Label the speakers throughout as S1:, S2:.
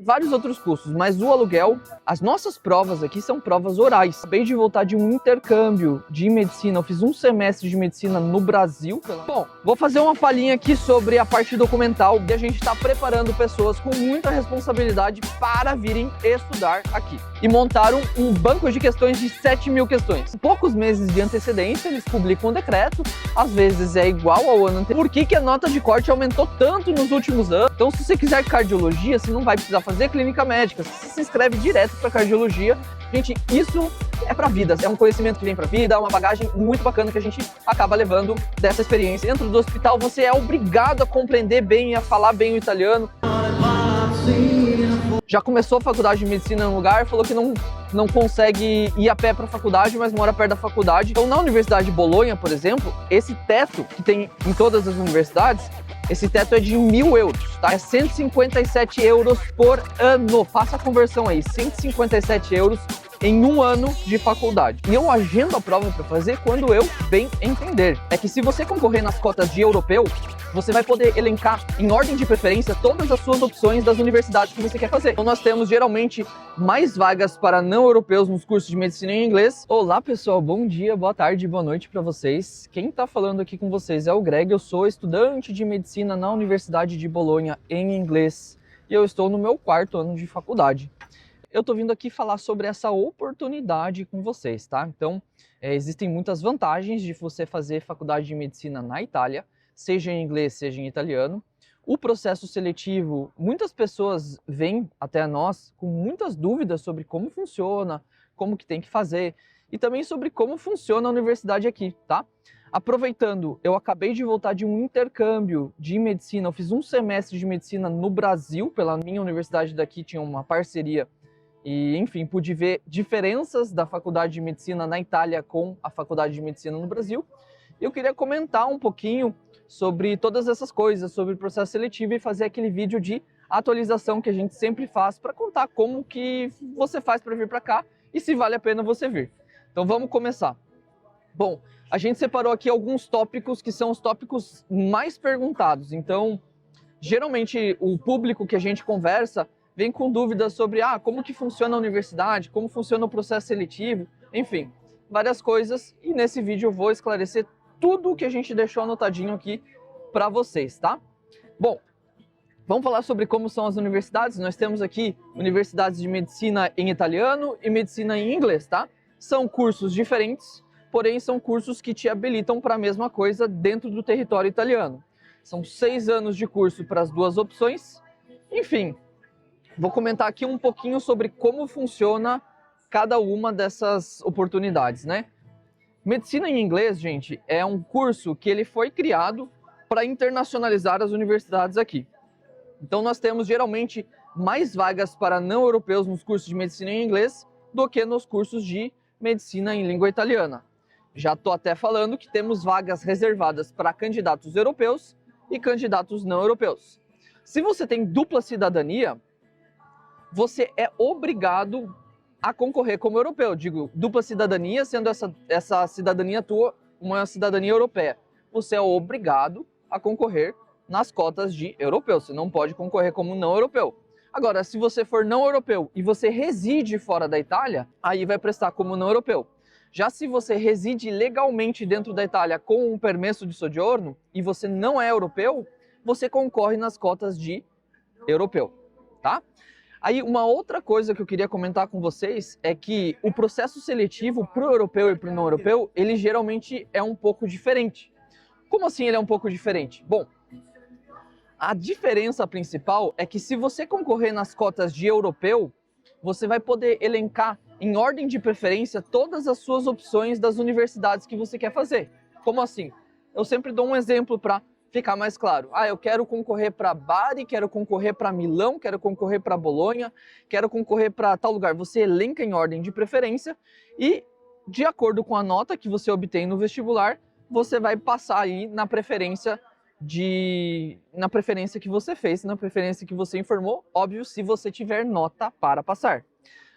S1: vários outros custos, mas o aluguel, as nossas provas aqui são provas orais. Acabei de voltar de um intercâmbio de medicina, eu fiz um semestre de medicina no Brasil. Bom, vou fazer uma palhinha aqui sobre a parte documental, e a gente está preparando pessoas com muita responsabilidade para virem estudar aqui. E montaram um banco de questões de 7.000 questões. Em poucos meses de antecedência, eles publicam um decreto, às vezes é igual ao ano anterior. Por que a nota de corte aumentou tanto nos últimos anos? Então, se você quiser cardiologia, você não vai precisar fazer clínica médica, você se inscreve direto para cardiologia. Gente, isso é para vida, é um conhecimento que vem para vida, é uma bagagem muito bacana que a gente acaba levando dessa experiência. Dentro do hospital, você é obrigado a compreender bem e a falar bem o italiano. Já começou a faculdade de medicina em um lugar, falou que não consegue ir a pé para a faculdade, mas mora perto da faculdade. Então, na Universidade de Bolonha, por exemplo, esse teto que tem em todas as universidades, esse teto é de 1.000 euros, tá? É 157 euros por ano. Faça a conversão aí, 157 euros em um ano de faculdade. E eu agendo a prova para fazer quando eu bem entender. É que se você concorrer nas cotas de europeu, você vai poder elencar em ordem de preferência todas as suas opções das universidades que você quer fazer. Então nós temos geralmente mais vagas para não europeus nos cursos de medicina em inglês. Olá pessoal, bom dia, boa tarde, boa noite para vocês. Quem está falando aqui com vocês é o Greg, eu sou estudante de medicina na Universidade de Bolonha em inglês e eu estou no meu 4º ano de faculdade. Eu estou vindo aqui falar sobre essa oportunidade com vocês, tá? Então, existem muitas vantagens de você fazer faculdade de medicina na Itália, seja em inglês, seja em italiano. O processo seletivo, muitas pessoas vêm até nós com muitas dúvidas sobre como funciona, como que tem que fazer e também sobre como funciona a universidade aqui, tá? Aproveitando, eu acabei de voltar de um intercâmbio de medicina, eu fiz um semestre de medicina no Brasil, pela minha universidade daqui tinha uma parceria e, enfim, pude ver diferenças da faculdade de medicina na Itália com a faculdade de medicina no Brasil. Eu queria comentar um pouquinho sobre todas essas coisas, sobre o processo seletivo e fazer aquele vídeo de atualização que a gente sempre faz para contar como que você faz para vir para cá e se vale a pena você vir. Então vamos começar. Bom, a gente separou aqui alguns tópicos que são os tópicos mais perguntados. Então, geralmente o público que a gente conversa vem com dúvidas sobre como que funciona a universidade, como funciona o processo seletivo, enfim, várias coisas. E nesse vídeo eu vou esclarecer tudo o que a gente deixou anotadinho aqui para vocês, tá? Bom, vamos falar sobre como são as universidades. Nós temos aqui universidades de medicina em italiano e medicina em inglês, tá? São cursos diferentes, porém são cursos que te habilitam para a mesma coisa dentro do território italiano. São 6 anos de curso para as duas opções. Enfim, vou comentar aqui um pouquinho sobre como funciona cada uma dessas oportunidades, né? Medicina em inglês, gente, é um curso que ele foi criado para internacionalizar as universidades aqui. Então nós temos geralmente mais vagas para não europeus nos cursos de medicina em inglês do que nos cursos de medicina em língua italiana. Já estou até falando que temos vagas reservadas para candidatos europeus e candidatos não europeus. Se você tem dupla cidadania, você é obrigado a concorrer como europeu. Digo, dupla cidadania, sendo essa cidadania tua uma cidadania europeia. Você é obrigado a concorrer nas cotas de europeu. Você não pode concorrer como não europeu. Agora, se você for não europeu e você reside fora da Itália, aí vai prestar como não europeu. Já se você reside legalmente dentro da Itália com um permesso de soggiorno e você não é europeu, você concorre nas cotas de europeu, tá? Aí uma outra coisa que eu queria comentar com vocês é que o processo seletivo para o europeu e para o não europeu, ele geralmente é um pouco diferente. Como assim ele é um pouco diferente? Bom, a diferença principal é que se você concorrer nas cotas de europeu, você vai poder elencar em ordem de preferência todas as suas opções das universidades que você quer fazer. Como assim? Eu sempre dou um exemplo para ficar mais claro. Eu quero concorrer para Bari, quero concorrer para Milão, quero concorrer para Bolonha, quero concorrer para tal lugar. Você elenca em ordem de preferência e, de acordo com a nota que você obtém no vestibular, você vai passar aí na preferência que você fez, na preferência que você informou, óbvio, se você tiver nota para passar.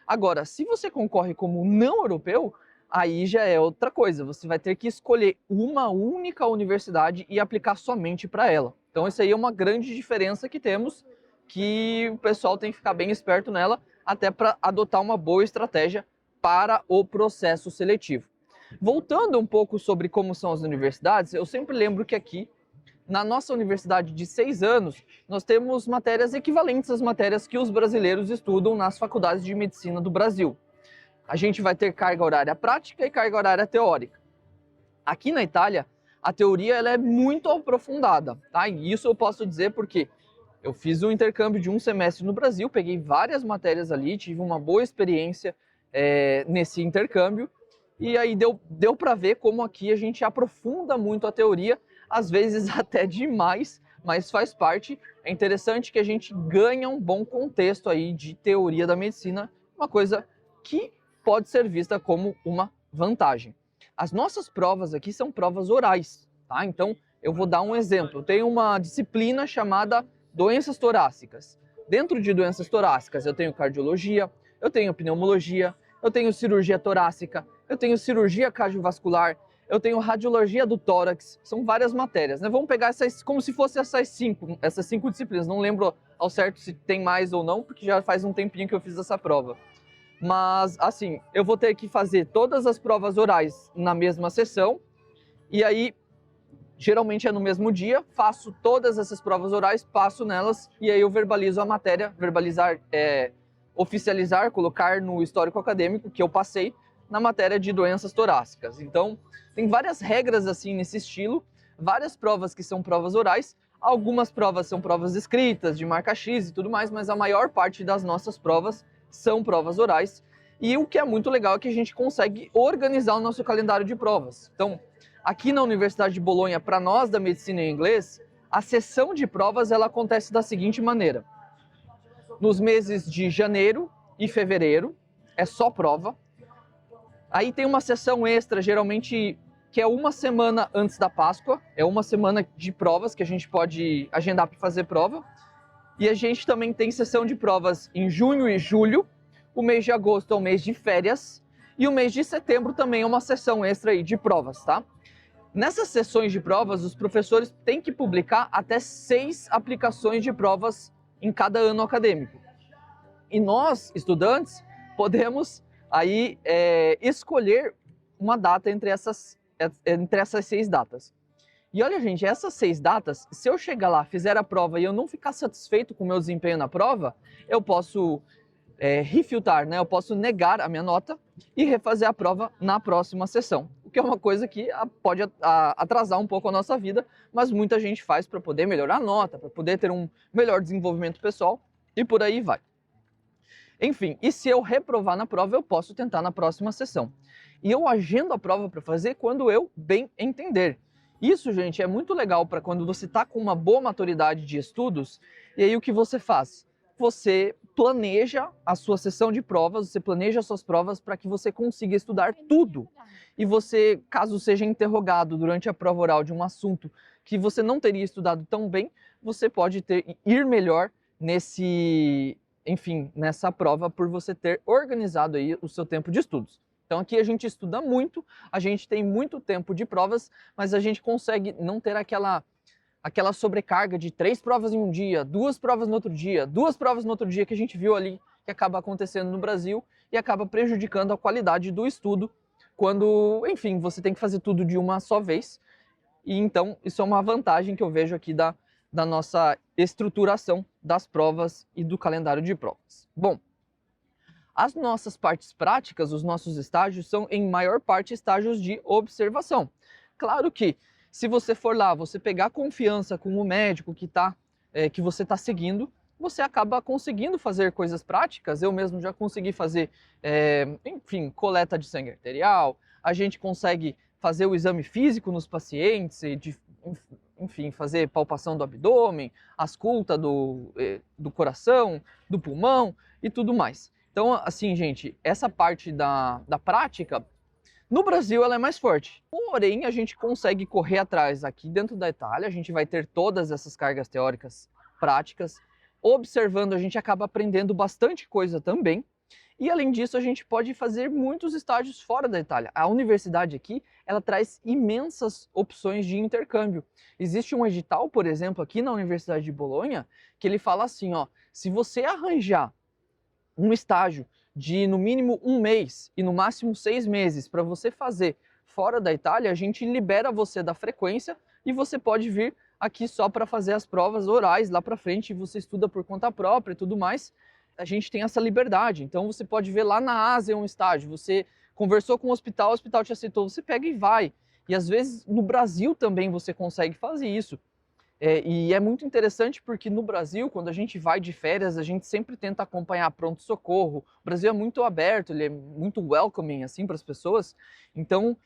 S1: Agora, se você concorre como não europeu, aí já é outra coisa. Você vai ter que escolher uma única universidade e aplicar somente para ela. Então, isso aí é uma grande diferença que temos que o pessoal tem que ficar bem esperto nela, até para adotar uma boa estratégia para o processo seletivo. Voltando um pouco sobre como são as universidades, eu sempre lembro que aqui, na nossa universidade de 6 anos, nós temos matérias equivalentes às matérias que os brasileiros estudam nas faculdades de medicina do Brasil. A gente vai ter carga horária prática e carga horária teórica. Aqui na Itália, a teoria ela é muito aprofundada, tá? E isso eu posso dizer porque eu fiz um intercâmbio de um semestre no Brasil, peguei várias matérias ali, tive uma boa experiência nesse intercâmbio, e aí deu para ver como aqui a gente aprofunda muito a teoria, às vezes até demais, mas faz parte. É interessante que a gente ganha um bom contexto aí de teoria da medicina, uma coisa que pode ser vista como uma vantagem. As nossas provas aqui são provas orais, tá? Então, eu vou dar um exemplo. Tem uma disciplina chamada doenças torácicas. Dentro de doenças torácicas, eu tenho cardiologia, eu tenho pneumologia, eu tenho cirurgia torácica, eu tenho cirurgia cardiovascular, eu tenho radiologia do tórax. São várias matérias, né? Vamos pegar essas como se fossem essas cinco disciplinas. Não lembro ao certo se tem mais ou não, porque já faz um tempinho que eu fiz essa prova. Mas, assim, eu vou ter que fazer todas as provas orais na mesma sessão, e aí, geralmente é no mesmo dia, faço todas essas provas orais, passo nelas, e aí eu verbalizo a matéria, verbalizar, oficializar, colocar no histórico acadêmico que eu passei na matéria de doenças torácicas. Então, tem várias regras assim nesse estilo, várias provas que são provas orais, algumas provas são provas escritas, de marca X e tudo mais, mas a maior parte das nossas provas são provas orais, e o que é muito legal é que a gente consegue organizar o nosso calendário de provas. Então, aqui na Universidade de Bolonha, para nós da medicina em inglês, a sessão de provas ela acontece da seguinte maneira: nos meses de janeiro e fevereiro é só prova, aí tem uma sessão extra, geralmente que é uma semana antes da Páscoa, é uma semana de provas que a gente pode agendar para fazer prova. E a gente também tem sessão de provas em junho e julho, o mês de agosto é o mês de férias, e o mês de setembro também é uma sessão extra aí de provas, tá? Nessas sessões de provas, os professores têm que publicar até 6 aplicações de provas em cada ano acadêmico. E nós, estudantes, podemos aí escolher uma data entre essas 6 datas. E olha, gente, essas 6 datas, se eu chegar lá, fizer a prova e eu não ficar satisfeito com o meu desempenho na prova, eu posso refutar, né? Eu posso negar a minha nota e refazer a prova na próxima sessão. O que é uma coisa que pode atrasar um pouco a nossa vida, mas muita gente faz para poder melhorar a nota, para poder ter um melhor desenvolvimento pessoal e por aí vai. Enfim, e se eu reprovar na prova, eu posso tentar na próxima sessão. E eu agendo a prova para fazer quando eu bem entender. Isso, gente, é muito legal para quando você está com uma boa maturidade de estudos, e aí o que você faz? Você planeja a sua sessão de provas, você planeja as suas provas para que você consiga estudar tudo. E você, caso seja interrogado durante a prova oral de um assunto que você não teria estudado tão bem, você pode ir melhor nessa prova por você ter organizado aí o seu tempo de estudos. Então aqui a gente estuda muito, a gente tem muito tempo de provas, mas a gente consegue não ter aquela sobrecarga de 3 provas em um dia, 2 provas no outro dia, 2 provas no outro dia que a gente viu ali que acaba acontecendo no Brasil e acaba prejudicando a qualidade do estudo quando, enfim, você tem que fazer tudo de uma só vez. E então isso é uma vantagem que eu vejo aqui da nossa estruturação das provas e do calendário de provas. Bom, as nossas partes práticas, os nossos estágios, são em maior parte estágios de observação. Claro que se você for lá, você pegar confiança com o médico que você está seguindo, você acaba conseguindo fazer coisas práticas. Eu mesmo já consegui fazer, coleta de sangue arterial, a gente consegue fazer o exame físico nos pacientes, fazer palpação do abdômen, ausculta do coração, do pulmão e tudo mais. Então, assim, gente, essa parte da prática, no Brasil ela é mais forte. Porém, a gente consegue correr atrás aqui dentro da Itália, a gente vai ter todas essas cargas teóricas práticas. Observando, a gente acaba aprendendo bastante coisa também. E além disso, a gente pode fazer muitos estágios fora da Itália. A universidade aqui, ela traz imensas opções de intercâmbio. Existe um edital, por exemplo, aqui na Universidade de Bolonha, que ele fala assim, ó, Se você arranjar um estágio de no mínimo 1 mês e no máximo 6 meses para você fazer fora da Itália, a gente libera você da frequência e você pode vir aqui só para fazer as provas orais lá para frente, e você estuda por conta própria e tudo mais. A gente tem essa liberdade, então você pode ver lá na Ásia um estágio, você conversou com o hospital te aceitou, você pega e vai. E às vezes no Brasil também você consegue fazer isso. E é muito interessante porque no Brasil, quando a gente vai de férias, a gente sempre tenta acompanhar pronto-socorro. O Brasil é muito aberto, ele é muito welcoming assim, para as pessoas. Então,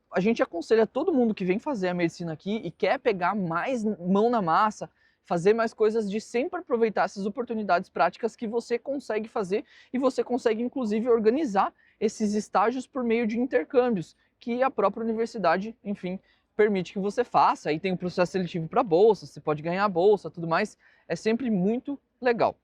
S1: a gente aconselha todo mundo que vem fazer a medicina aqui e quer pegar mais mão na massa, fazer mais coisas, de sempre aproveitar essas oportunidades práticas que você consegue fazer, e você consegue inclusive organizar esses estágios por meio de intercâmbios, que a própria universidade, enfim, permite que você faça. Aí tem um processo seletivo para bolsa, você pode ganhar a bolsa, tudo mais. É sempre muito legal.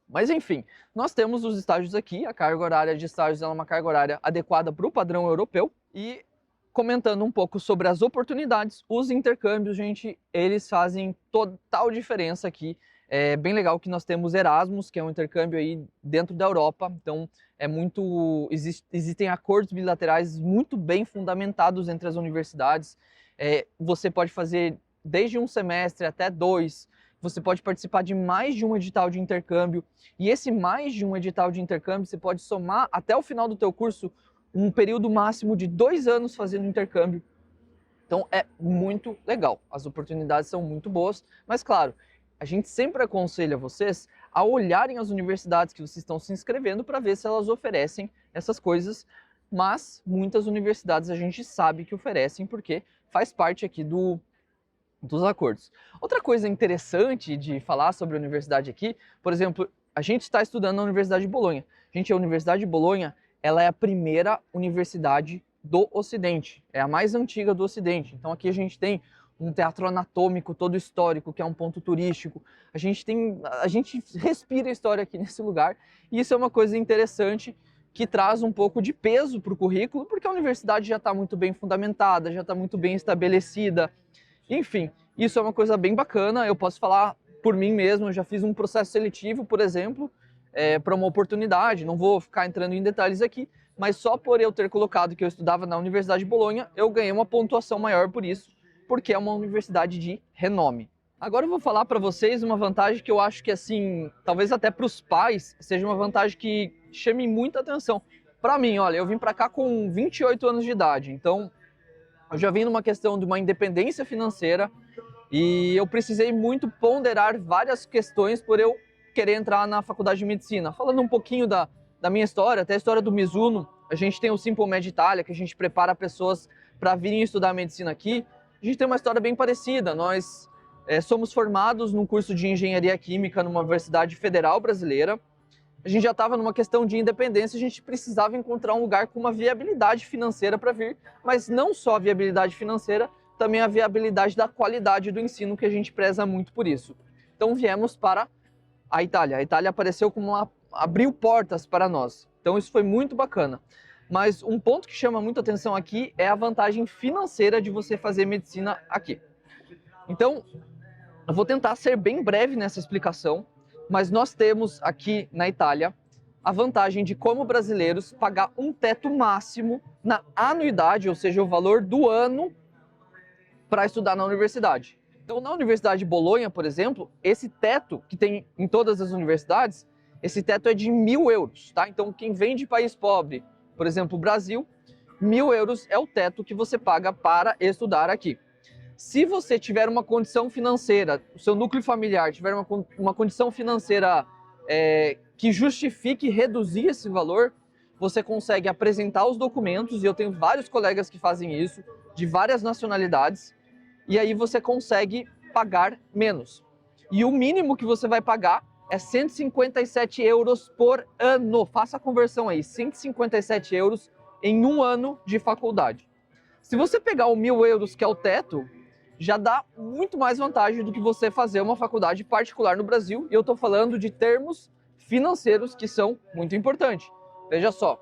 S1: Mas enfim, nós temos os estágios aqui, a carga horária de estágios é uma carga horária adequada para o padrão europeu. E comentando um pouco sobre as oportunidades, os intercâmbios, gente, eles fazem total diferença aqui. É bem legal que nós temos Erasmus, que é um intercâmbio aí dentro da Europa, então existem acordos bilaterais muito bem fundamentados entre as universidades. Você pode fazer desde um semestre até 2, você pode participar de mais de um edital de intercâmbio, e esse mais de um edital de intercâmbio você pode somar até o final do teu curso um período máximo de 2 anos fazendo intercâmbio. Então é muito legal, as oportunidades são muito boas, mas claro, a gente sempre aconselha vocês a olharem as universidades que vocês estão se inscrevendo para ver se elas oferecem essas coisas, mas muitas universidades a gente sabe que oferecem porque faz parte aqui dos acordos. Outra coisa interessante de falar sobre a universidade aqui, por exemplo, a gente está estudando na Universidade de Bolonha. Gente, a Universidade de Bolonha, ela é a primeira universidade do Ocidente, é a mais antiga do Ocidente. Então aqui a gente tem um teatro anatômico todo histórico, que é um ponto turístico. A gente respira história aqui nesse lugar, e isso é uma coisa interessante que traz um pouco de peso para o currículo, porque a universidade já está muito bem fundamentada, já está muito bem estabelecida. Enfim, isso é uma coisa bem bacana. Eu posso falar por mim mesmo, eu já fiz um processo seletivo, por exemplo, para uma oportunidade, não vou ficar entrando em detalhes aqui, mas só por eu ter colocado que eu estudava na Universidade de Bolonha, eu ganhei uma pontuação maior por isso, porque é uma universidade de renome. Agora eu vou falar para vocês uma vantagem que eu acho que, assim, talvez até para os pais, seja uma vantagem que chame muita atenção. Para mim, olha, eu vim para cá com 28 anos de idade, então eu já vim numa questão de uma independência financeira, e eu precisei muito ponderar várias questões por eu querer entrar na faculdade de medicina. Falando um pouquinho da minha história, até a história do Mizuno, a gente tem o Simple Med Italia, que a gente prepara pessoas para virem estudar medicina aqui. A gente tem uma história bem parecida. Nós somos formados num curso de engenharia química numa universidade federal brasileira. A gente já estava numa questão de independência, a gente precisava encontrar um lugar com uma viabilidade financeira para vir, mas não só a viabilidade financeira, também a viabilidade da qualidade do ensino, que a gente preza muito por isso. Então viemos para a Itália. A Itália apareceu como abriu portas para nós. Então isso foi muito bacana. Mas um ponto que chama muito atenção aqui é a vantagem financeira de você fazer medicina aqui. Então, eu vou tentar ser bem breve nessa explicação, mas nós temos aqui na Itália a vantagem de, como brasileiros, pagar um teto máximo na anuidade, ou seja, o valor do ano para estudar na universidade. Então, na Universidade de Bolonha, por exemplo, esse teto que tem em todas as universidades, esse teto é de 1.000 euros, tá? Então, quem vem de país pobre, por exemplo, o Brasil, 1.000 euros é o teto que você paga para estudar aqui. Se você tiver uma condição financeira, o seu núcleo familiar tiver uma condição financeira que justifique reduzir esse valor, você consegue apresentar os documentos, e eu tenho vários colegas que fazem isso, de várias nacionalidades, e aí você consegue pagar menos. E o mínimo que você vai pagar é 157 euros por ano. Faça a conversão aí, 157 euros em um ano de faculdade. Se você pegar o 1.000 euros, que é o teto, já dá muito mais vantagem do que você fazer uma faculdade particular no Brasil. E eu estou falando de termos financeiros que são muito importantes. Veja só,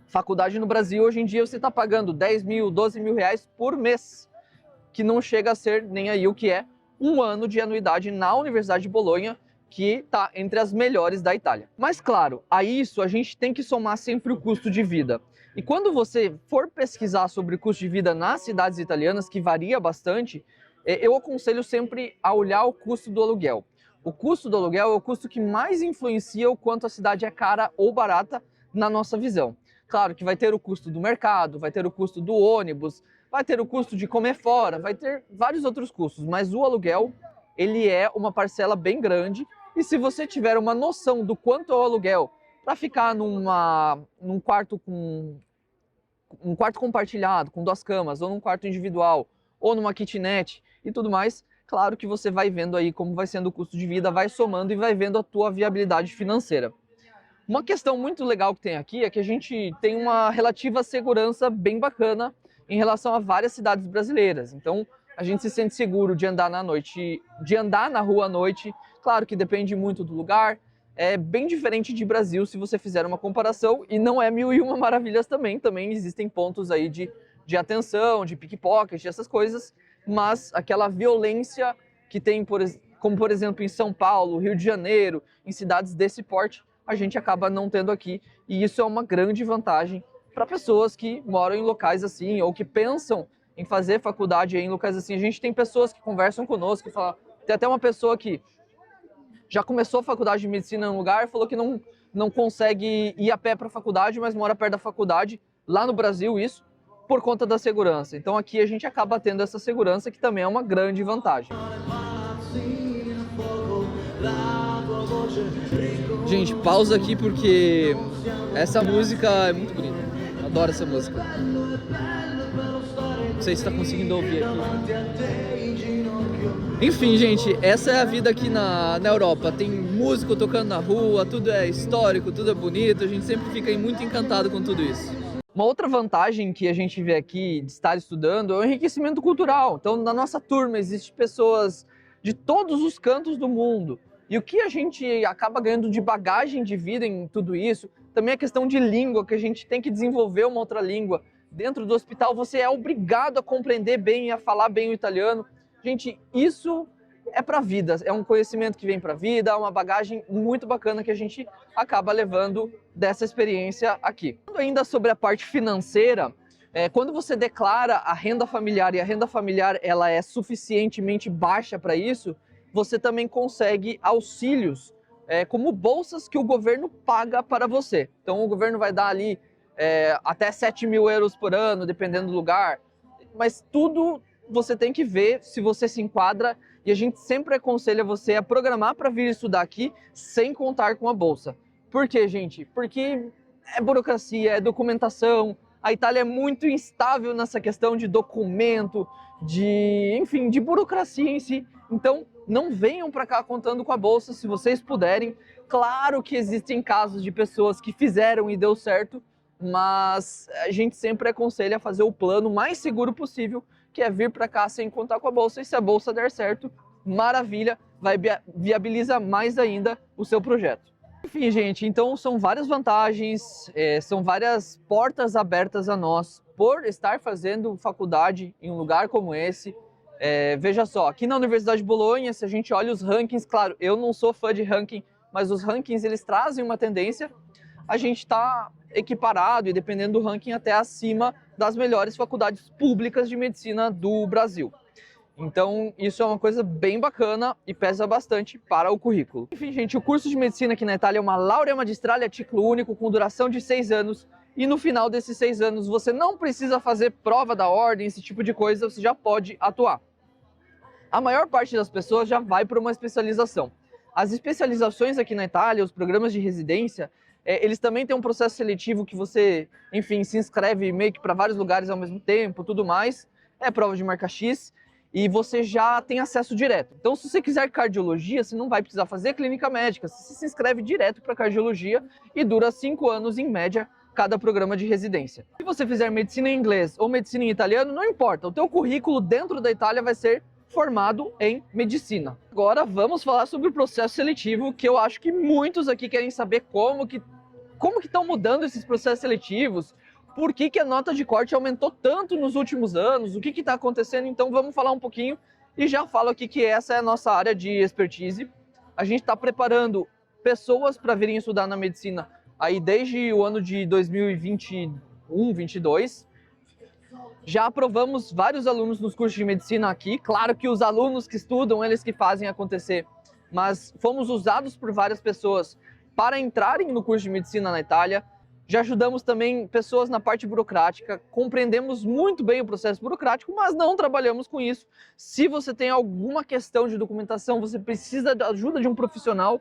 S1: faculdade no Brasil, hoje em dia, você está pagando 10 mil, 12 mil reais por mês, que não chega a ser nem aí o que é um ano de anuidade na Universidade de Bolonha, que está entre as melhores da Itália. Mas claro, a isso a gente tem que somar sempre o custo de vida. E quando você for pesquisar sobre o custo de vida nas cidades italianas, que varia bastante, eu aconselho sempre a olhar o custo do aluguel. O custo do aluguel é o custo que mais influencia o quanto a cidade é cara ou barata na nossa visão. Claro que vai ter o custo do mercado, vai ter o custo do ônibus, vai ter o custo de comer fora, vai ter vários outros custos, mas o aluguel, ele é uma parcela bem grande, e se você tiver uma noção do quanto é o aluguel para ficar num quarto com um quarto compartilhado, com 2 camas, ou num quarto individual, ou numa kitnet e tudo mais, claro que você vai vendo aí como vai sendo o custo de vida, vai somando e vai vendo a tua viabilidade financeira. Uma questão muito legal que tem aqui é que a gente tem uma relativa segurança bem bacana em relação a várias cidades brasileiras. Então, a gente se sente seguro de andar na noite, de andar na rua à noite. Claro que depende muito do lugar. É bem diferente de Brasil se você fizer uma comparação, e não é 1001 maravilhas também. Também existem pontos aí de atenção, de pickpocket, essas coisas, mas aquela violência que tem, como por exemplo em São Paulo, Rio de Janeiro, em cidades desse porte, a gente acaba não tendo aqui, e isso é uma grande vantagem para pessoas que moram em locais assim, ou que pensam em fazer faculdade em locais assim. A gente tem pessoas que conversam conosco e falam, tem até uma pessoa que já começou a faculdade de medicina em um lugar, falou que não consegue ir a pé para a faculdade, mas mora perto da faculdade, lá no Brasil isso, por conta da segurança. Então aqui a gente acaba tendo essa segurança, que também é uma grande vantagem. Gente, pausa aqui porque essa música é muito bonita. Adoro essa música. Não sei se está conseguindo ouvir aqui. Enfim, gente, essa é a vida aqui na Europa. Tem músico tocando na rua, tudo é histórico, tudo é bonito. A gente sempre fica muito encantado com tudo isso. Uma outra vantagem que a gente vê aqui de estar estudando é o enriquecimento cultural. Então, na nossa turma, existem pessoas de todos os cantos do mundo. E o que a gente acaba ganhando de bagagem de vida em tudo isso, também a questão de língua, que a gente tem que desenvolver uma outra língua. Dentro do hospital, você é obrigado a compreender bem e a falar bem o italiano. Gente, isso é para a vida, é um conhecimento que vem para a vida, é uma bagagem muito bacana que a gente acaba levando dessa experiência aqui. Ainda sobre a parte financeira, quando você declara a renda familiar, e a renda familiar ela é suficientemente baixa para isso, você também consegue auxílios, como bolsas que o governo paga para você. Então o governo vai dar ali até 7.000 euros por ano, dependendo do lugar, mas tudo você tem que ver se você se enquadra, e a gente sempre aconselha você a programar para vir estudar aqui sem contar com a bolsa. Por quê, gente? Porque é burocracia, é documentação, a Itália é muito instável nessa questão de documento, enfim, de burocracia em si. Então, não venham para cá contando com a bolsa se vocês puderem. Claro que existem casos de pessoas que fizeram e deu certo, mas a gente sempre aconselha a fazer o plano mais seguro possível, que é vir para cá sem contar com a bolsa, e se a bolsa der certo, maravilha, vai viabiliza mais ainda o seu projeto. Enfim, gente, então são várias vantagens, são várias portas abertas a nós por estar fazendo faculdade em um lugar como esse. Veja só, aqui na Universidade de Bolonha, se a gente olha os rankings, claro, eu não sou fã de ranking, mas os rankings eles trazem uma tendência, a gente está equiparado e dependendo do ranking até acima das melhores faculdades públicas de medicina do Brasil. Então isso é uma coisa bem bacana e pesa bastante para o currículo. Enfim, gente, o curso de medicina aqui na Itália é uma laurea magistrale a título único com duração de 6 anos e no final desses 6 anos você não precisa fazer prova da ordem, esse tipo de coisa, você já pode atuar. A maior parte das pessoas já vai para uma especialização. As especializações aqui na Itália, os programas de residência, eles também têm um processo seletivo que você, enfim, se inscreve meio que para vários lugares ao mesmo tempo, tudo mais. É prova de marca X e você já tem acesso direto. Então, se você quiser cardiologia, você não vai precisar fazer clínica médica. Você se inscreve direto para cardiologia e dura 5 anos em média cada programa de residência. Se você fizer medicina em inglês ou medicina em italiano, não importa. O teu currículo dentro da Itália vai ser formado em medicina. Agora vamos falar sobre o processo seletivo, que eu acho que muitos aqui querem saber como que estão mudando esses processos seletivos, por que a nota de corte aumentou tanto nos últimos anos, o que está acontecendo. Então vamos falar um pouquinho e já falo aqui que essa é a nossa área de expertise. A gente está preparando pessoas para virem estudar na medicina aí desde o ano de 2021, 2022. Já aprovamos vários alunos nos cursos de medicina aqui. Claro que os alunos que estudam, eles que fazem acontecer, mas fomos usados por várias pessoas para entrarem no curso de medicina na Itália. Já ajudamos também pessoas na parte burocrática, compreendemos muito bem o processo burocrático, mas não trabalhamos com isso. Se você tem alguma questão de documentação, você precisa da ajuda de um profissional,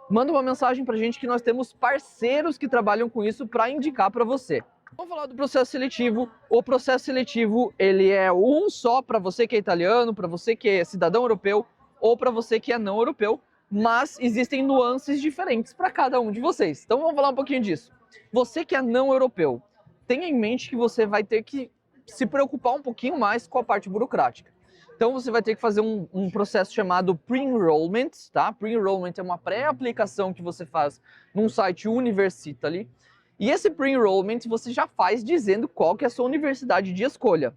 S1: manda uma mensagem pra gente que nós temos parceiros que trabalham com isso para indicar para você. Vamos falar do processo seletivo. O processo seletivo, ele é um só para você que é italiano, para você que é cidadão europeu ou para você que é não europeu, mas existem nuances diferentes para cada um de vocês. Então vamos falar um pouquinho disso. Você que é não europeu, tenha em mente que você vai ter que se preocupar um pouquinho mais com a parte burocrática. Então você vai ter que fazer um processo chamado pre-enrollment, tá? Pre-enrollment é uma pré-aplicação que você faz num site Universitaly. E esse pre-enrollment você já faz dizendo qual que é a sua universidade de escolha.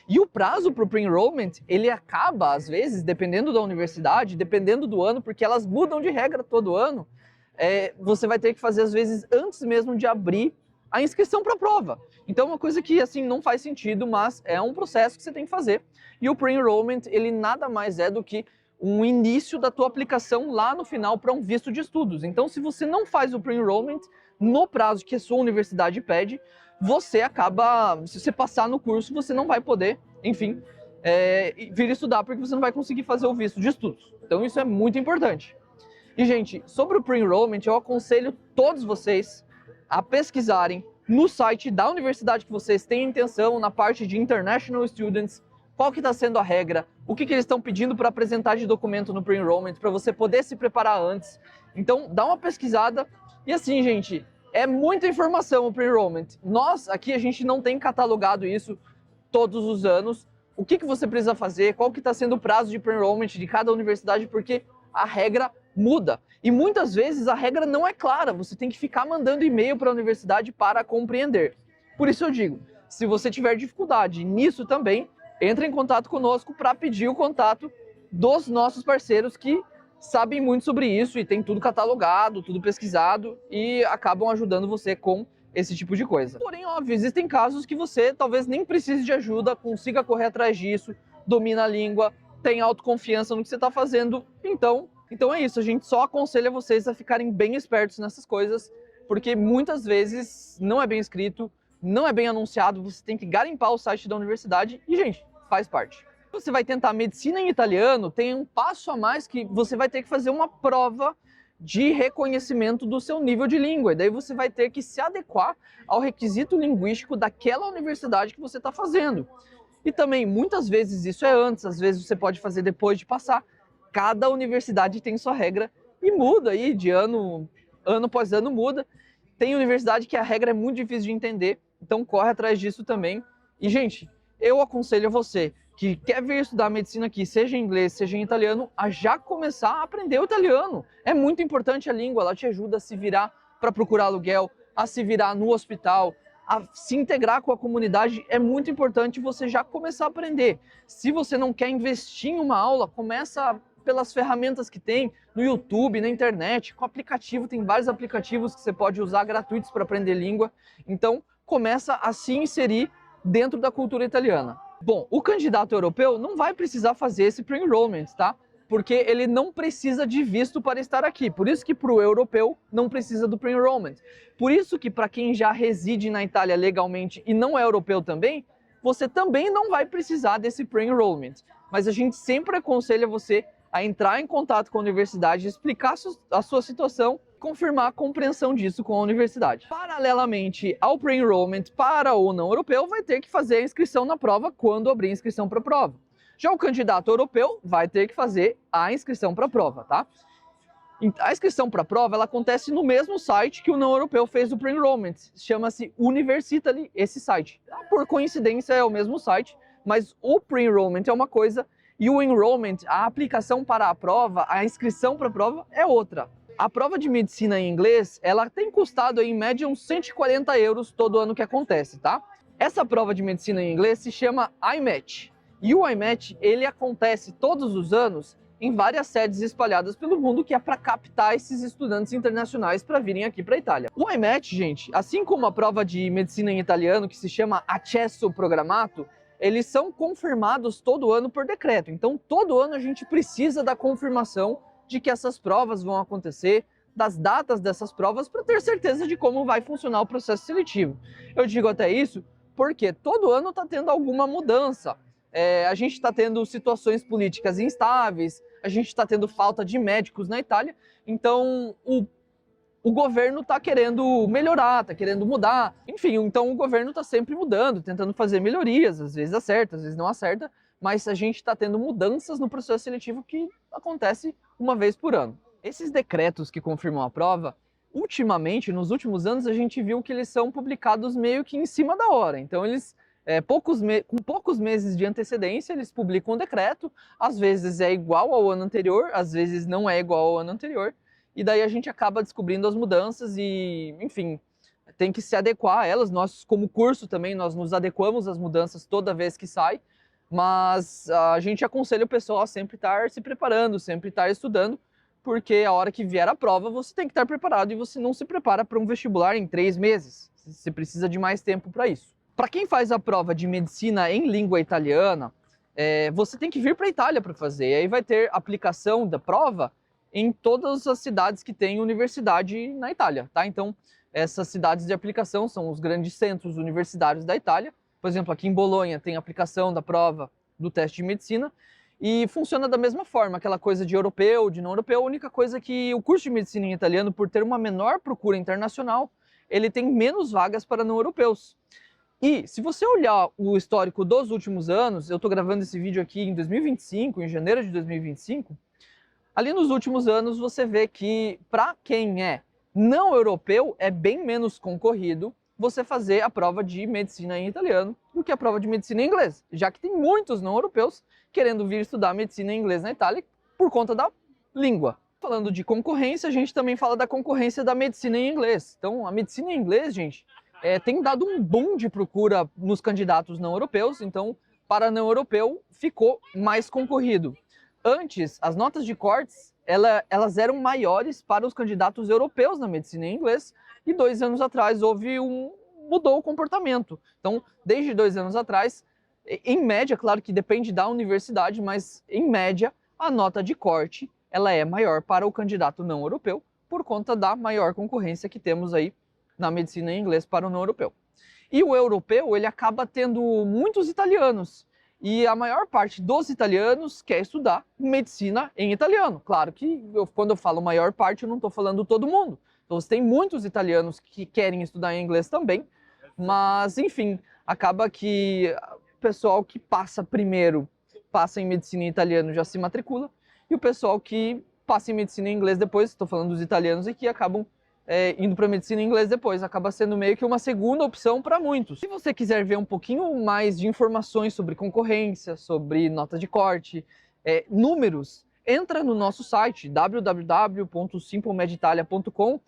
S1: E o prazo para o pre-enrollment, ele acaba, às vezes, dependendo da universidade, dependendo do ano, porque elas mudam de regra todo ano. Você vai ter que fazer, às vezes, antes mesmo de abrir a inscrição para a prova. Então é uma coisa que, assim, não faz sentido, mas é um processo que você tem que fazer. E o pre-enrollment, ele nada mais é do que um início da tua aplicação lá no final para um visto de estudos. Então, se você não faz o pre-enrollment no prazo que a sua universidade pede, você acaba, se você passar no curso, você não vai poder, enfim, vir estudar, porque você não vai conseguir fazer o visto de estudos. Então isso é muito importante. E, gente, sobre o pre-enrollment, eu aconselho todos vocês a pesquisarem no site da universidade que vocês têm intenção, na parte de International Students, qual que está sendo a regra, o que eles estão pedindo para apresentar de documento no pre-enrollment, para você poder se preparar antes. Então, dá uma pesquisada. E assim, gente, é muita informação o pre-enrollment. Nós, aqui, a gente não tem catalogado isso todos os anos. O que você precisa fazer, qual que está sendo o prazo de pre-enrollment de cada universidade, porque a regra muda. E muitas vezes a regra não é clara, você tem que ficar mandando e-mail para a universidade para compreender. Por isso eu digo, se você tiver dificuldade nisso também, entre em contato conosco para pedir o contato dos nossos parceiros que sabem muito sobre isso e tem tudo catalogado, tudo pesquisado e acabam ajudando você com esse tipo de coisa. Porém, óbvio, existem casos que você talvez nem precise de ajuda, consiga correr atrás disso, domina a língua, tem autoconfiança no que você está fazendo. Então é isso, a gente só aconselha vocês a ficarem bem espertos nessas coisas, porque muitas vezes não é bem escrito, não é bem anunciado, você tem que garimpar o site da universidade e, gente, faz parte. Você vai tentar medicina em italiano, tem um passo a mais que você vai ter que fazer uma prova de reconhecimento do seu nível de língua. E daí você vai ter que se adequar ao requisito linguístico daquela universidade que você está fazendo. E também, muitas vezes isso é antes, às vezes você pode fazer depois de passar. Cada universidade tem sua regra e muda aí, de ano após ano muda. Tem universidade que a regra é muito difícil de entender, então corre atrás disso também. E, gente, eu aconselho a você que quer vir estudar medicina aqui, seja em inglês, seja em italiano, a já começar a aprender o italiano. É muito importante a língua, ela te ajuda a se virar para procurar aluguel, a se virar no hospital, a se integrar com a comunidade. É muito importante você já começar a aprender. Se você não quer investir em uma aula, começa pelas ferramentas que tem no YouTube, na internet, com aplicativo, tem vários aplicativos que você pode usar gratuitos para aprender língua. Então, começa a se inserir dentro da cultura italiana. Bom, o candidato europeu não vai precisar fazer esse pre-enrollment, tá? Porque ele não precisa de visto para estar aqui. Por isso que para o europeu não precisa do pre-enrollment. Por isso que para quem já reside na Itália legalmente e não é europeu também, você também não vai precisar desse pre-enrollment. Mas a gente sempre aconselha você a entrar em contato com a universidade, explicar a sua situação, confirmar a compreensão disso com a universidade. Paralelamente ao pre-enrollment, para o não europeu, vai ter que fazer a inscrição na prova quando abrir a inscrição para a prova. Já o candidato europeu vai ter que fazer a inscrição para a prova, tá? A inscrição para a prova, ela acontece no mesmo site que o não europeu fez o pre-enrollment. Chama-se Universitaly, esse site. Por coincidência é o mesmo site, mas o pre-enrollment é uma coisa e o enrollment, a aplicação para a prova, a inscrição para a prova é outra. A prova de medicina em inglês, ela tem custado aí, em média uns 140 euros todo ano que acontece, tá? Essa prova de medicina em inglês se chama IMAT. E o IMAT, ele acontece todos os anos em várias sedes espalhadas pelo mundo, que é para captar esses estudantes internacionais para virem aqui para a Itália. O IMET, gente, assim como a prova de medicina em italiano, que se chama Accesso Programato, eles são confirmados todo ano por decreto. Então, todo ano a gente precisa da confirmação de que essas provas vão acontecer, das datas dessas provas, para ter certeza de como vai funcionar o processo seletivo. Eu digo até isso porque todo ano está tendo alguma mudança. A gente está tendo situações políticas instáveis, a gente está tendo falta de médicos na Itália, então o governo está querendo melhorar, está querendo mudar. Enfim, então o governo está sempre mudando, tentando fazer melhorias, às vezes acerta, às vezes não acerta, mas a gente está tendo mudanças no processo seletivo que acontece uma vez por ano. Esses decretos que confirmam a prova, ultimamente, nos últimos anos, a gente viu que eles são publicados meio que em cima da hora. Então eles, com poucos meses de antecedência, eles publicam um decreto, às vezes é igual ao ano anterior, às vezes não é igual ao ano anterior, e daí a gente acaba descobrindo as mudanças e, enfim, tem que se adequar a elas. Nós, como curso também, nós nos adequamos às mudanças toda vez que sai, mas a gente aconselha o pessoal a sempre estar se preparando, sempre estar estudando, porque a hora que vier a prova você tem que estar preparado e você não se prepara para um vestibular em 3 meses. Você precisa de mais tempo para isso. Para quem faz a prova de medicina em língua italiana, você tem que vir para a Itália para fazer. E aí vai ter aplicação da prova em todas as cidades que têm universidade na Itália, tá? Então, essas cidades de aplicação são os grandes centros universitários da Itália. Por exemplo, aqui em Bolonha tem aplicação da prova do teste de medicina e funciona da mesma forma, aquela coisa de europeu, de não europeu. A única coisa é que o curso de medicina em italiano, por ter uma menor procura internacional, ele tem menos vagas para não europeus. E se você olhar o histórico dos últimos anos, eu estou gravando esse vídeo aqui em 2025, em janeiro de 2025, ali nos últimos anos você vê que para quem é não europeu é bem menos concorrido você fazer a prova de medicina em italiano do que a prova de medicina em inglês, já que tem muitos não europeus querendo vir estudar medicina em inglês na Itália por conta da língua. Falando de concorrência, a gente também fala da concorrência da medicina em inglês. Então, a medicina em inglês, gente, tem dado um boom de procura nos candidatos não europeus, então, para não europeu, ficou mais concorrido. Antes, as notas de cortes, elas eram maiores para os candidatos europeus na medicina em inglês, e 2 anos atrás mudou o comportamento. Então, desde 2 anos atrás, em média, claro que depende da universidade, mas em média, a nota de corte ela é maior para o candidato não europeu, por conta da maior concorrência que temos aí na medicina em inglês para o não europeu. E o europeu, ele acaba tendo muitos italianos, e a maior parte dos italianos quer estudar medicina em italiano. Claro que quando eu falo maior parte, eu não estou falando todo mundo. Então, você tem muitos italianos que querem estudar em inglês também, mas, enfim, acaba que o pessoal que passa em medicina em italiano já se matricula, e o pessoal que passa em medicina em inglês depois, estou falando dos italianos aqui, acabam indo para medicina em inglês depois, acaba sendo meio que uma segunda opção para muitos. Se você quiser ver um pouquinho mais de informações sobre concorrência, sobre nota de corte, números, entra no nosso site www.simplemeditalia.com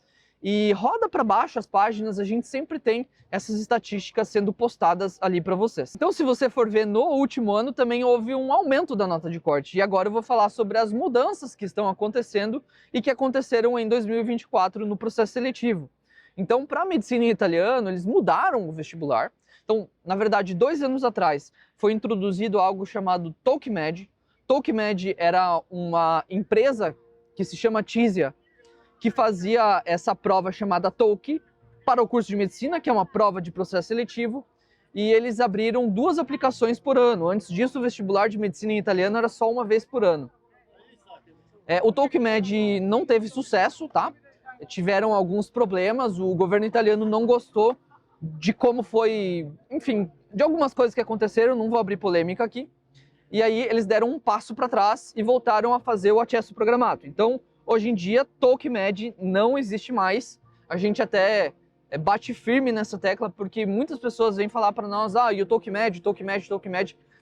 S1: e roda para baixo as páginas, a gente sempre tem essas estatísticas sendo postadas ali para vocês. Então, se você for ver, no último ano também houve um aumento da nota de corte. E agora eu vou falar sobre as mudanças que estão acontecendo e que aconteceram em 2024 no processo seletivo. Então, para a medicina em italiano, eles mudaram o vestibular. Então, na verdade, 2 anos atrás, foi introduzido algo chamado TalkMed. TalkMed era uma empresa que se chama Tisia, que fazia essa prova chamada TOEIC para o curso de medicina, que é uma prova de processo seletivo, e eles abriram 2 aplicações por ano. Antes disso, o vestibular de medicina em italiano era só uma vez por ano. O TalkMed não teve sucesso, tá? Tiveram alguns problemas, o governo italiano não gostou de como foi, enfim, de algumas coisas que aconteceram, não vou abrir polêmica aqui. E aí eles deram um passo para trás e voltaram a fazer o Accesso Programato. Então, hoje em dia, TalkMed não existe mais. A gente até bate firme nessa tecla, porque muitas pessoas vêm falar para nós, e o TalkMed,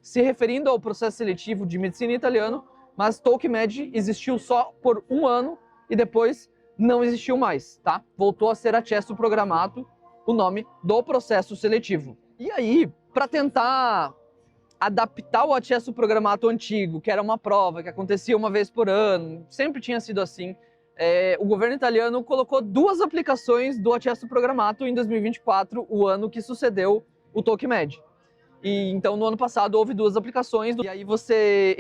S1: se referindo ao processo seletivo de medicina em italiano, mas TalkMed existiu só por 1 ano e depois não existiu mais, tá? Voltou a ser Accesso Programato, o nome do processo seletivo. E aí, para tentar adaptar o acesso programato antigo, que era uma prova que acontecia uma vez por ano, sempre tinha sido assim. O governo italiano colocou 2 aplicações do acesso programato em 2024, o ano que sucedeu o TOEIC-MED. E então no ano passado houve 2 aplicações, e aí você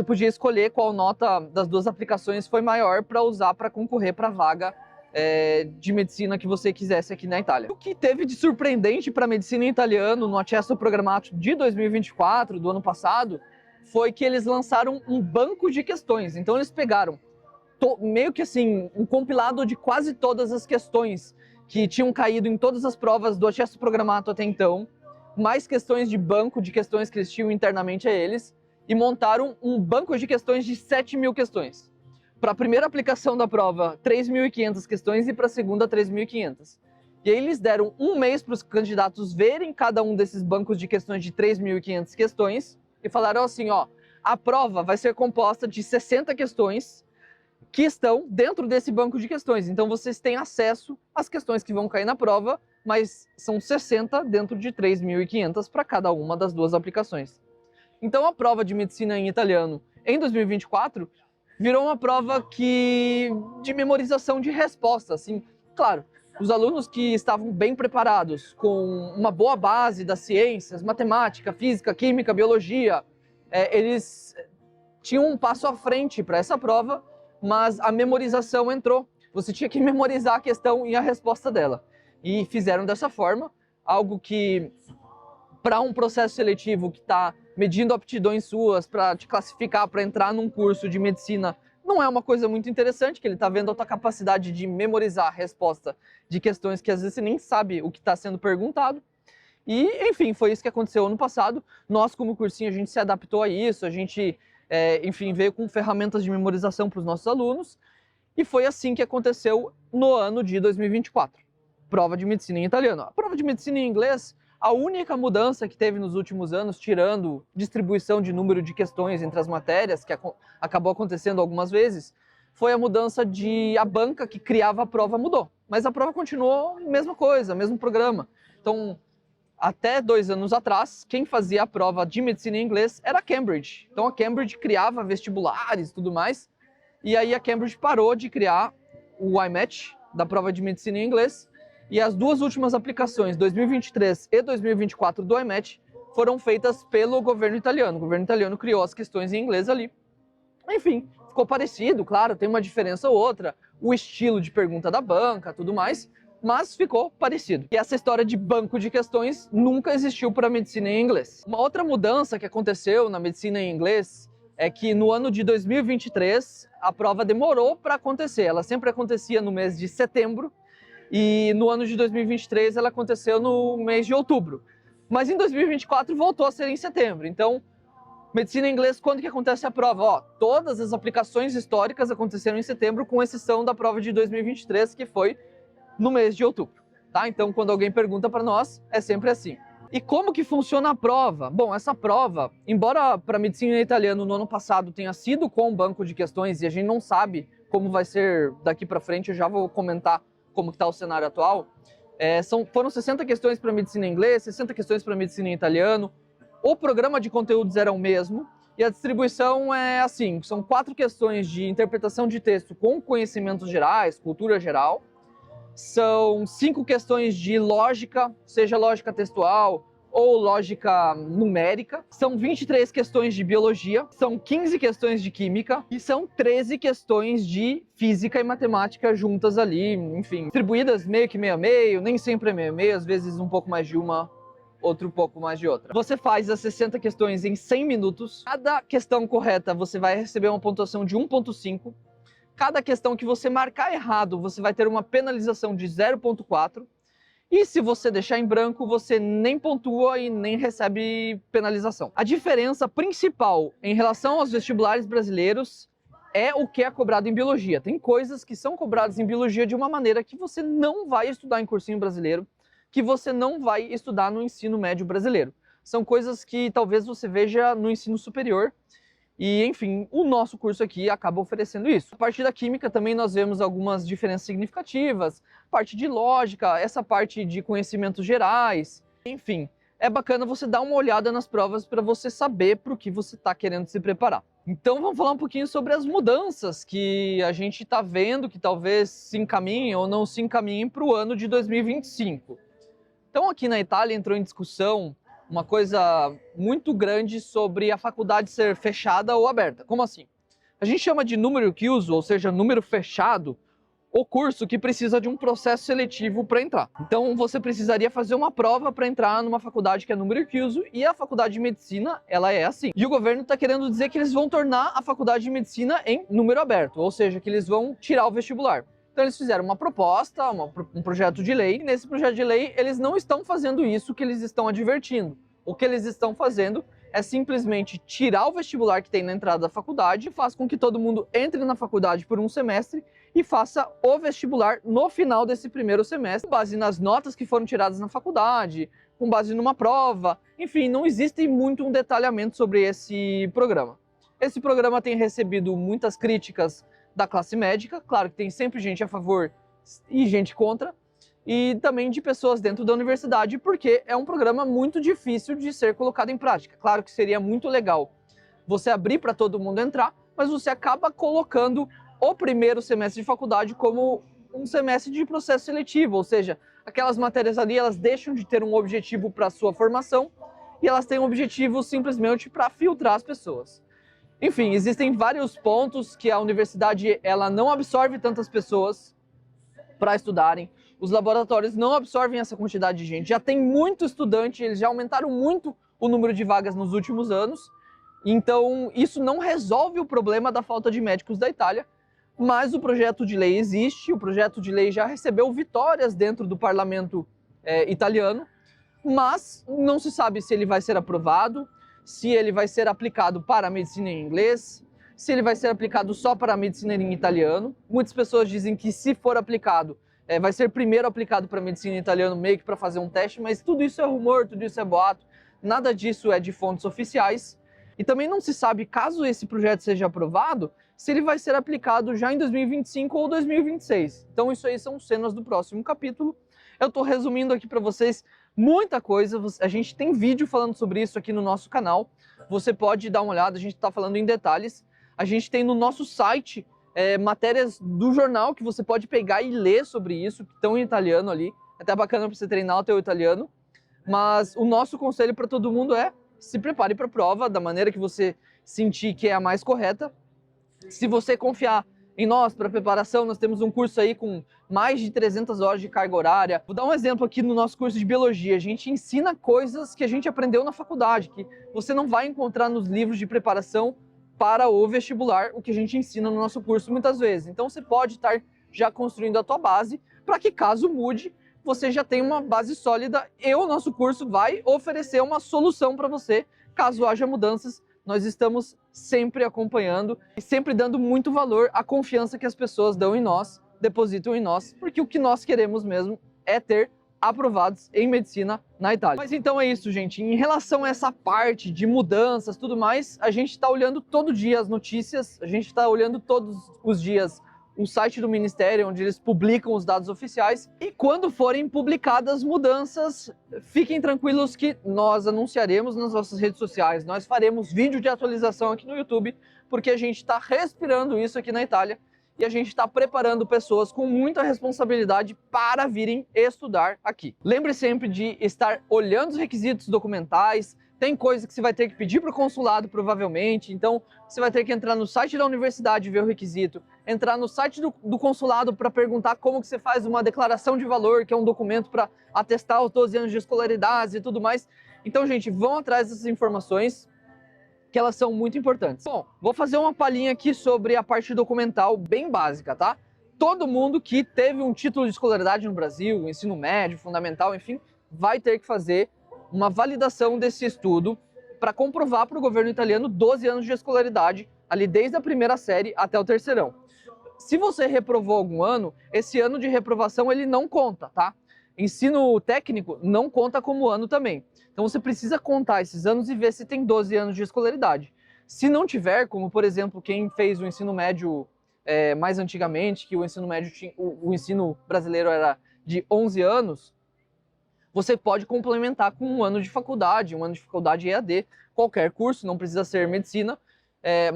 S1: podia escolher qual nota das 2 aplicações foi maior para usar para concorrer para a vaga de medicina que você quisesse aqui na Itália. O que teve de surpreendente para a medicina em italiano no acesso programato de 2024, do ano passado, foi que eles lançaram um banco de questões. Então eles pegaram meio que assim, um compilado de quase todas as questões que tinham caído em todas as provas do acesso programato até então, mais questões de banco de questões que eles tinham internamente a eles, e montaram um banco de questões de 7.000 questões. Para a primeira aplicação da prova, 3.500 questões, e para a segunda, 3.500. E aí eles deram um mês para os candidatos verem cada um desses bancos de questões de 3.500 questões, e falaram assim, ó, a prova vai ser composta de 60 questões, que estão dentro desse banco de questões. Então vocês têm acesso às questões que vão cair na prova, mas são 60 dentro de 3.500 para cada uma das 2 aplicações. Então a prova de medicina em italiano em 2024 virou uma prova de memorização de resposta. Assim, claro, os alunos que estavam bem preparados, com uma boa base das ciências, matemática, física, química, biologia, eles tinham um passo à frente para essa prova, mas a memorização entrou. Você tinha que memorizar a questão e a resposta dela. E fizeram dessa forma, algo que, para um processo seletivo que está medindo aptidões suas para te classificar para entrar num curso de medicina, não é uma coisa muito interessante, que ele está vendo a tua capacidade de memorizar a resposta de questões que às vezes você nem sabe o que está sendo perguntado. E, enfim, foi isso que aconteceu ano passado. Nós, como cursinho, a gente se adaptou a isso, a gente veio com ferramentas de memorização para os nossos alunos, e foi assim que aconteceu no ano de 2024. Prova de medicina em italiano. A prova de medicina em inglês, a única mudança que teve nos últimos anos, tirando distribuição de número de questões entre as matérias, que acabou acontecendo algumas vezes, foi a mudança a banca que criava a prova mudou. Mas a prova continuou a mesma coisa, mesmo programa. Então, até 2 anos atrás, quem fazia a prova de medicina em inglês era a Cambridge. Então a Cambridge criava vestibulares e tudo mais, e aí a Cambridge parou de criar o IMAT, da prova de medicina em inglês, e as 2 últimas aplicações, 2023 e 2024 do IMAT, foram feitas pelo governo italiano. O governo italiano criou as questões em inglês ali. Enfim, ficou parecido, claro, tem uma diferença ou outra, o estilo de pergunta da banca, tudo mais, mas ficou parecido. E essa história de banco de questões nunca existiu para a medicina em inglês. Uma outra mudança que aconteceu na medicina em inglês é que no ano de 2023 a prova demorou para acontecer. Ela sempre acontecia no mês de setembro, e no ano de 2023 ela aconteceu no mês de outubro. Mas em 2024 voltou a ser em setembro. Então, medicina em inglês, quando que acontece a prova? Ó, todas as aplicações históricas aconteceram em setembro, com exceção da prova de 2023, que foi no mês de outubro, tá? Então, quando alguém pergunta para nós, é sempre assim. E como que funciona a prova? Bom, essa prova, embora para medicina em italiano no ano passado tenha sido com um banco de questões, e a gente não sabe como vai ser daqui para frente, eu já vou comentar como está o cenário atual, foram 60 questões para medicina em inglês, 60 questões para medicina em italiano, o programa de conteúdos era o mesmo, e a distribuição é assim, são 4 questões de interpretação de texto com conhecimentos gerais, cultura geral, são 5 questões de lógica, seja lógica textual ou lógica numérica, são 23 questões de biologia, são 15 questões de química e são 13 questões de física e matemática juntas ali, enfim, distribuídas meio que meio a meio, nem sempre é meio a meio, às vezes um pouco mais de uma, outro pouco mais de outra. Você faz as 60 questões em 100 minutos, cada questão correta você vai receber uma pontuação de 1,5. Cada questão que você marcar errado, você vai ter uma penalização de 0,4. E se você deixar em branco, você nem pontua e nem recebe penalização. A diferença principal em relação aos vestibulares brasileiros é o que é cobrado em biologia. Tem coisas que são cobradas em biologia de uma maneira que você não vai estudar em cursinho brasileiro, que você não vai estudar no ensino médio brasileiro. São coisas que talvez você veja no ensino superior. E, enfim, o nosso curso aqui acaba oferecendo isso. A parte da química também nós vemos algumas diferenças significativas, parte de lógica, essa parte de conhecimentos gerais, enfim. é bacana você dar uma olhada nas provas para você saber para o que você está querendo se preparar. Então vamos falar um pouquinho sobre as mudanças que a gente está vendo que talvez se encaminhem ou não se encaminhem para o ano de 2025. Então aqui na Itália entrou em discussão uma coisa muito grande sobre a faculdade ser fechada ou aberta. Como assim? A gente chama de número chiuso, ou seja, número fechado, o curso que precisa de um processo seletivo para entrar. Então você precisaria fazer uma prova para entrar numa faculdade que é número chiuso, e a faculdade de medicina, ela é assim. E o governo está querendo dizer que eles vão tornar a faculdade de medicina em número aberto, ou seja, que eles vão tirar o vestibular. Então eles fizeram uma proposta, um projeto de lei, e nesse projeto de lei eles não estão fazendo isso que eles estão advertindo. O que eles estão fazendo é simplesmente tirar o vestibular que tem na entrada da faculdade, faz com que todo mundo entre na faculdade por um semestre e faça o vestibular no final desse primeiro semestre, com base nas notas que foram tiradas na faculdade, com base numa prova. Enfim, não existe muito um detalhamento sobre esse programa. Esse programa tem recebido muitas críticas da classe médica, claro que tem sempre gente a favor e gente contra, e também de pessoas dentro da universidade, porque é um programa muito difícil de ser colocado em prática. Claro que seria muito legal você abrir para todo mundo entrar, mas você acaba colocando o primeiro semestre de faculdade como um semestre de processo seletivo, ou seja, aquelas matérias ali, elas deixam de ter um objetivo para a sua formação e elas têm um objetivo simplesmente para filtrar as pessoas. Enfim, existem vários pontos que a universidade ela não absorve tantas pessoas para estudarem, os laboratórios não absorvem essa quantidade de gente, já tem muito estudante, eles já aumentaram muito o número de vagas nos últimos anos, então isso não resolve o problema da falta de médicos da Itália, mas o projeto de lei existe, o projeto de lei já recebeu vitórias dentro do parlamento italiano, mas não se sabe se ele vai ser aprovado, se ele vai ser aplicado para a medicina em inglês, se ele vai ser aplicado só para a medicina em italiano. Muitas pessoas dizem que se for aplicado, vai ser primeiro aplicado para a medicina em italiano, meio que para fazer um teste, mas tudo isso é rumor, tudo isso é boato, nada disso é de fontes oficiais. E também não se sabe, caso esse projeto seja aprovado, se ele vai ser aplicado já em 2025 ou 2026. Então isso aí são cenas do próximo capítulo. Eu estou resumindo aqui para vocês muita coisa, a gente tem vídeo falando sobre isso aqui no nosso canal, você pode dar uma olhada, a gente está falando em detalhes. A gente tem no nosso site matérias do jornal que você pode pegar e ler sobre isso, que estão em italiano ali, é até bacana para você treinar o teu italiano. Mas o nosso conselho para todo mundo é: se prepare para a prova da maneira que você sentir que é a mais correta. Se você confiar em nós para preparação, nós temos um curso aí com mais de 300 horas de carga horária. Vou dar um exemplo aqui no nosso curso de biologia. A gente ensina coisas que a gente aprendeu na faculdade, que você não vai encontrar nos livros de preparação para o vestibular, o que a gente ensina no nosso curso muitas vezes. Então você pode estar já construindo a tua base para que, caso mude, você já tenha uma base sólida e o nosso curso vai oferecer uma solução para você caso haja mudanças. Nós estamos sempre acompanhando e sempre dando muito valor à confiança que as pessoas dão em nós, depositam em nós, porque o que nós queremos mesmo é ter aprovados em medicina na Itália. Mas então é isso, gente. Em relação a essa parte de mudanças, tudo mais, a gente está olhando todo dia as notícias, a gente está olhando todos os dias o site do Ministério, onde eles publicam os dados oficiais, e quando forem publicadas mudanças, fiquem tranquilos que nós anunciaremos nas nossas redes sociais, nós faremos vídeo de atualização aqui no YouTube, porque a gente está respirando isso aqui na Itália, e a gente está preparando pessoas com muita responsabilidade para virem estudar aqui. Lembre sempre de estar olhando os requisitos documentais. Tem coisa que você vai ter que pedir para o consulado, provavelmente, então você vai ter que entrar no site da universidade e ver o requisito, entrar no site do consulado para perguntar como que você faz uma declaração de valor, que é um documento para atestar os 12 anos de escolaridade e tudo mais. Então, gente, vão atrás dessas informações, que elas são muito importantes. Bom, vou fazer uma palhinha aqui sobre a parte documental bem básica, tá? Todo mundo que teve um título de escolaridade no Brasil, ensino médio, fundamental, enfim, vai ter que fazer uma validação desse estudo para comprovar para o governo italiano 12 anos de escolaridade, ali desde a primeira série até o terceirão. Se você reprovou algum ano, esse ano de reprovação ele não conta, tá? Ensino técnico não conta como ano também. Então você precisa contar esses anos e ver se tem 12 anos de escolaridade. Se não tiver, como por exemplo quem fez o ensino médio mais antigamente, que o ensino médio o ensino brasileiro era de 11 anos, você pode complementar com um ano de faculdade EAD, qualquer curso, não precisa ser medicina,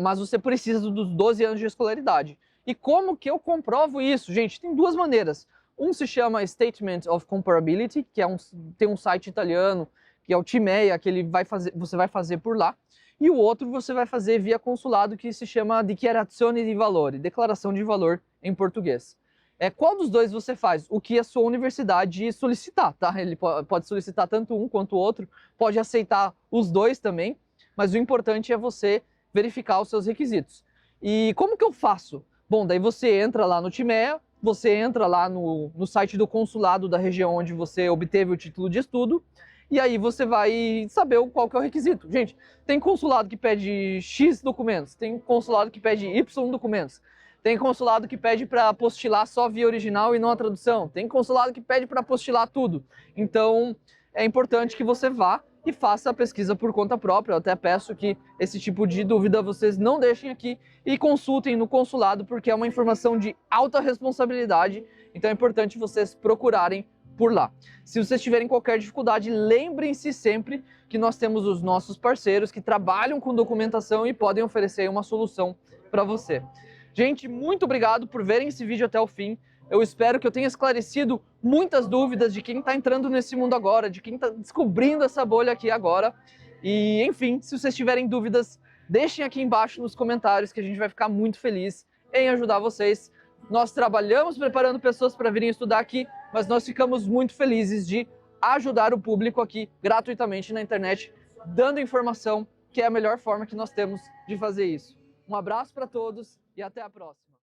S1: mas você precisa dos 12 anos de escolaridade. E como que eu comprovo isso? Gente, tem duas maneiras. Um se chama Statement of Comparability, que tem um site italiano, que é o Timea, que você vai fazer por lá. E o outro você vai fazer via consulado, que se chama Dichiarazione di Valore, Declaração de Valor em português. Qual dos dois você faz? O que a sua universidade solicitar, tá? Ele pode solicitar tanto um quanto o outro, pode aceitar os dois também, mas o importante é você verificar os seus requisitos. E como que eu faço? Bom, daí você entra lá no Timea, você entra lá no site do consulado da região onde você obteve o título de estudo, e aí você vai saber qual que é o requisito. Gente, tem consulado que pede X documentos, tem consulado que pede Y documentos, tem consulado que pede para apostilar só via original e não a tradução, tem consulado que pede para apostilar tudo. Então, é importante que você vá e faça a pesquisa por conta própria. Eu até peço que esse tipo de dúvida vocês não deixem aqui e consultem no consulado, porque é uma informação de alta responsabilidade, então é importante vocês procurarem por lá. Se vocês tiverem qualquer dificuldade, lembrem-se sempre que nós temos os nossos parceiros que trabalham com documentação e podem oferecer uma solução para você. Gente, muito obrigado por verem esse vídeo até o fim. Eu espero que eu tenha esclarecido muitas dúvidas de quem está entrando nesse mundo agora, de quem está descobrindo essa bolha aqui agora. E, enfim, se vocês tiverem dúvidas, deixem aqui embaixo nos comentários, que a gente vai ficar muito feliz em ajudar vocês. Nós trabalhamos preparando pessoas para virem estudar aqui, mas nós ficamos muito felizes de ajudar o público aqui gratuitamente na internet, dando informação, que é a melhor forma que nós temos de fazer isso. Um abraço para todos e até a próxima.